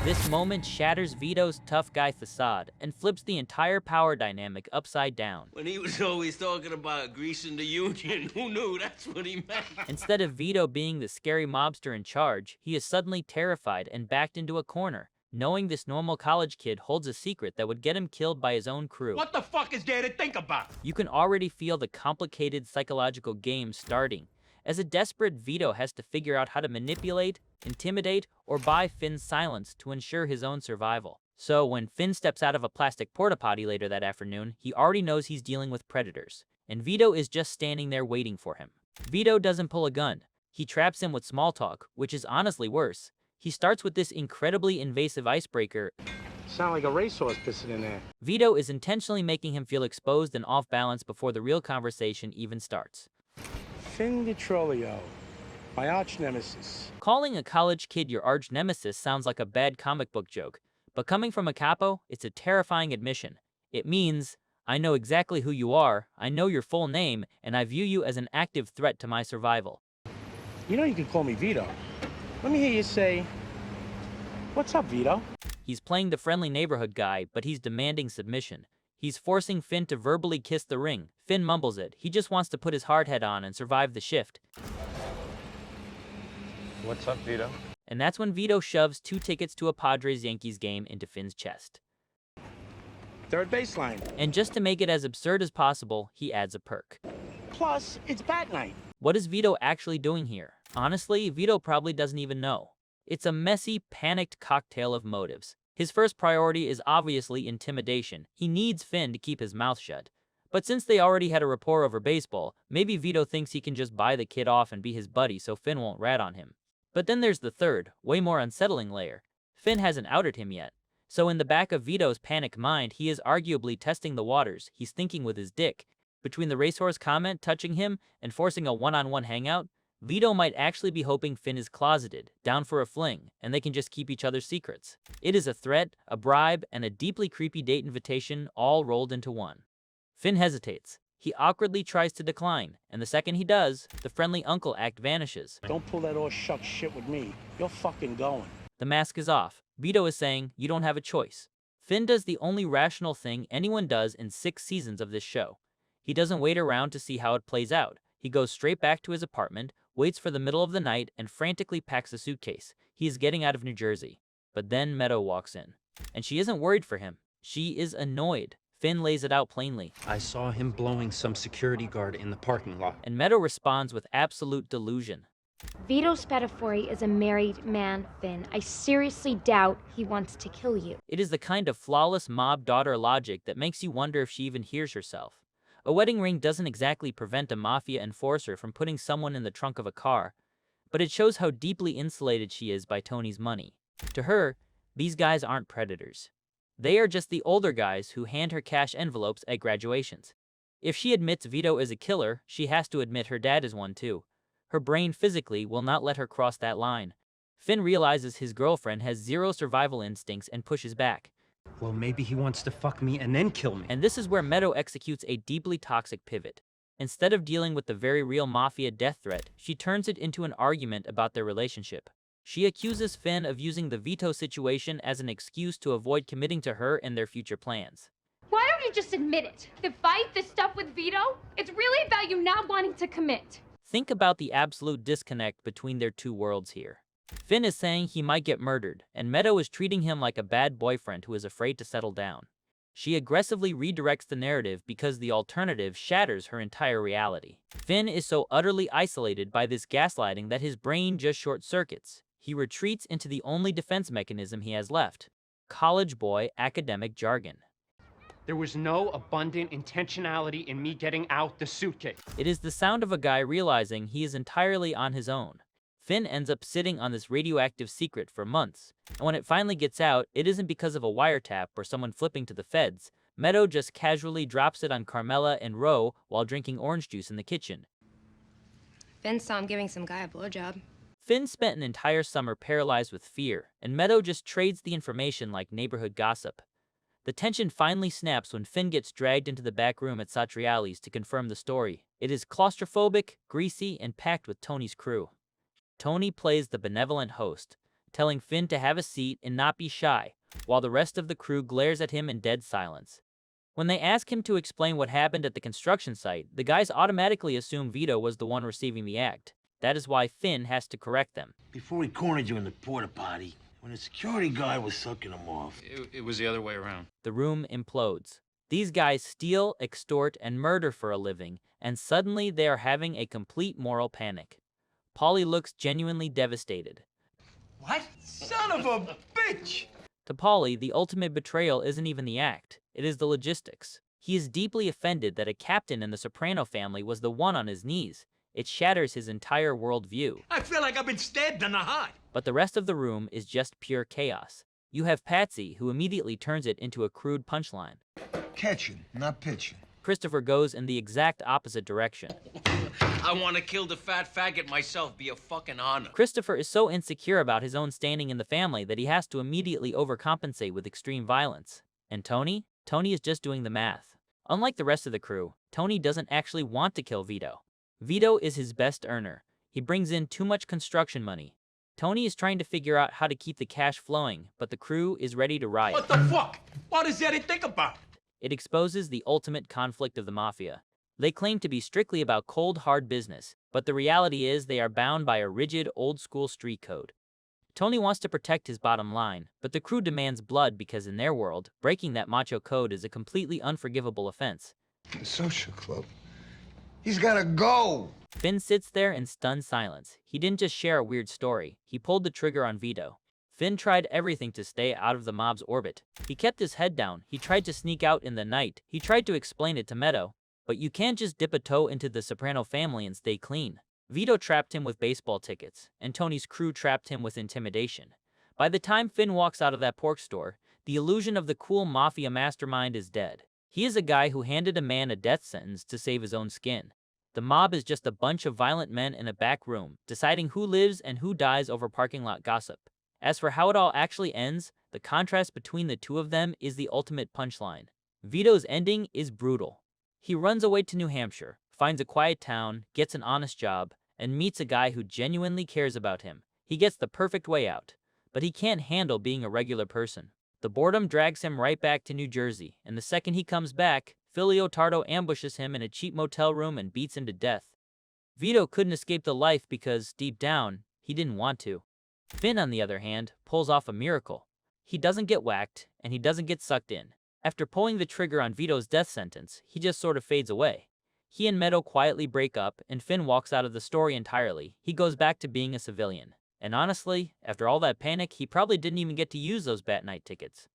This moment shatters Vito's tough guy facade and flips the entire power dynamic upside down. When he was always talking about greasing the union, who knew that's what he meant? Instead of Vito being the scary mobster in charge, he is suddenly terrified and backed into a corner, knowing this normal college kid holds a secret that would get him killed by his own crew. What the fuck is there to think about? You can already feel the complicated psychological game starting, as a desperate Vito has to figure out how to manipulate, intimidate, or buy Finn's silence to ensure his own survival. So when Finn steps out of a plastic porta potty later that afternoon, he already knows he's dealing with predators, and Vito is just standing there waiting for him. Vito doesn't pull a gun. He traps him with small talk, which is honestly worse. He starts with this incredibly invasive icebreaker. Sound like a racehorse pissing in there. Vito is intentionally making him feel exposed and off balance before the real conversation even starts. Finn Detrolio, my arch nemesis. Calling a college kid your arch nemesis sounds like a bad comic book joke, but coming from a capo, it's a terrifying admission. It means, I know exactly who you are, I know your full name, and I view you as an active threat to my survival. You know you can call me Vito. Let me hear you say, what's up, Vito? He's playing the friendly neighborhood guy, but he's demanding submission. He's forcing Finn to verbally kiss the ring. Finn mumbles it. He just wants to put his hard hat on and survive the shift. What's up, Vito? And that's when Vito shoves 2 tickets to a Padres-Yankees game into Finn's chest. Third baseline. And just to make it as absurd as possible, he adds a perk. Plus, it's bat night. What is Vito actually doing here? Honestly, Vito probably doesn't even know. It's a messy, panicked cocktail of motives. His first priority is obviously intimidation. He needs Finn to keep his mouth shut. But since they already had a rapport over baseball, maybe Vito thinks he can just buy the kid off and be his buddy so Finn won't rat on him. But then there's the third, way more unsettling layer. Finn hasn't outed him yet. So in the back of Vito's panic mind, he is arguably testing the waters. He's thinking with his dick. Between the racehorse comment touching him and forcing a one-on-one hangout, Vito might actually be hoping Finn is closeted, down for a fling, and they can just keep each other's secrets. It is a threat, a bribe, and a deeply creepy date invitation all rolled into one. Finn hesitates. He awkwardly tries to decline, and the second he does, the friendly uncle act vanishes. Don't pull that all shuck shit with me. You're fucking going. The mask is off. Vito is saying, you don't have a choice. Finn does the only rational thing anyone does in 6 seasons of this show. He doesn't wait around to see how it plays out. He goes straight back to his apartment, waits for the middle of the night, and frantically packs a suitcase. He is getting out of New Jersey. But then Meadow walks in. And she isn't worried for him. She is annoyed. Finn lays it out plainly. I saw him blowing some security guard in the parking lot. And Meadow responds with absolute delusion. Vito Spatafori is a married man, Finn. I seriously doubt he wants to kill you. It is the kind of flawless mob-daughter logic that makes you wonder if she even hears herself. A wedding ring doesn't exactly prevent a mafia enforcer from putting someone in the trunk of a car, but it shows how deeply insulated she is by Tony's money. To her, these guys aren't predators. They are just the older guys who hand her cash envelopes at graduations. If she admits Vito is a killer, she has to admit her dad is one too. Her brain physically will not let her cross that line. Finn realizes his girlfriend has 0 survival instincts and pushes back. Well, maybe he wants to fuck me and then kill me. And this is where Meadow executes a deeply toxic pivot. Instead of dealing with the very real mafia death threat, she turns it into an argument about their relationship. She accuses Finn of using the Vito situation as an excuse to avoid committing to her and their future plans. Why don't you just admit it? The fight, the stuff with Vito, it's really about you not wanting to commit. Think about the absolute disconnect between their two worlds here. Finn is saying he might get murdered, and Meadow is treating him like a bad boyfriend who is afraid to settle down. She aggressively redirects the narrative because the alternative shatters her entire reality. Finn is so utterly isolated by this gaslighting that his brain just short-circuits. He retreats into the only defense mechanism he has left: college boy academic jargon. There was no abundant intentionality in me getting out the suitcase. It is the sound of a guy realizing he is entirely on his own. Finn ends up sitting on this radioactive secret for months, and when it finally gets out, it isn't because of a wiretap or someone flipping to the feds. Meadow just casually drops it on Carmela and Ro while drinking orange juice in the kitchen. Finn saw him giving some guy a blowjob. Finn spent an entire summer paralyzed with fear, and Meadow just trades the information like neighborhood gossip. The tension finally snaps when Finn gets dragged into the back room at Satriali's to confirm the story. It is claustrophobic, greasy, and packed with Tony's crew. Tony plays the benevolent host. telling Finn to have a seat and not be shy, while the rest of the crew glares at him in dead silence. When they ask him to explain what happened at the construction site, the guys automatically assume Vito was the one receiving the act. That is why Finn has to correct them. Before we cornered you in the porta potty, when the security guy was sucking them off. It was the other way around. The room implodes. These guys steal, extort, and murder for a living, and suddenly they are having a complete moral panic. Paulie looks genuinely devastated. What? Son of a bitch! To Paulie, the ultimate betrayal isn't even the act, it is the logistics. He is deeply offended that a captain in the Soprano family was the one on his knees. It shatters his entire worldview. I feel like I've been stabbed in the heart. But the rest of the room is just pure chaos. You have Patsy, who immediately turns it into a crude punchline. Catching, not pitching. Christopher goes in the exact opposite direction. I want to kill the fat faggot myself. Be a fucking honor. Christopher is so insecure about his own standing in the family that he has to immediately overcompensate with extreme violence. And Tony? Tony is just doing the math. Unlike the rest of the crew, Tony doesn't actually want to kill Vito. Vito is his best earner. He brings in too much construction money. Tony is trying to figure out how to keep the cash flowing, but the crew is ready to riot. What the fuck? What does Eddie think about? It exposes the ultimate conflict of the mafia. They claim to be strictly about cold, hard business, but the reality is they are bound by a rigid, old-school street code. Tony wants to protect his bottom line, but the crew demands blood because in their world, breaking that macho code is a completely unforgivable offense. The social club. He's gotta go! Finn sits there in stunned silence. He didn't just share a weird story, he pulled the trigger on Vito. Finn tried everything to stay out of the mob's orbit. He kept his head down, he tried to sneak out in the night, he tried to explain it to Meadow. But you can't just dip a toe into the Soprano family and stay clean. Vito trapped him with baseball tickets, and Tony's crew trapped him with intimidation. By the time Finn walks out of that pork store, the illusion of the cool mafia mastermind is dead. He is a guy who handed a man a death sentence to save his own skin. The mob is just a bunch of violent men in a back room, deciding who lives and who dies over parking lot gossip. As for how it all actually ends, the contrast between the two of them is the ultimate punchline. Vito's ending is brutal. He runs away to New Hampshire, finds a quiet town, gets an honest job, and meets a guy who genuinely cares about him. He gets the perfect way out, but he can't handle being a regular person. The boredom drags him right back to New Jersey, and the second he comes back, Filio Tardo ambushes him in a cheap motel room and beats him to death. Vito couldn't escape the life because, deep down, he didn't want to. Finn, on the other hand, pulls off a miracle. He doesn't get whacked, and he doesn't get sucked in. After pulling the trigger on Vito's death sentence, he just sort of fades away. He and Meadow quietly break up, and Finn walks out of the story entirely. He goes back to being a civilian. And honestly, after all that panic, he probably didn't even get to use those Bat Night tickets.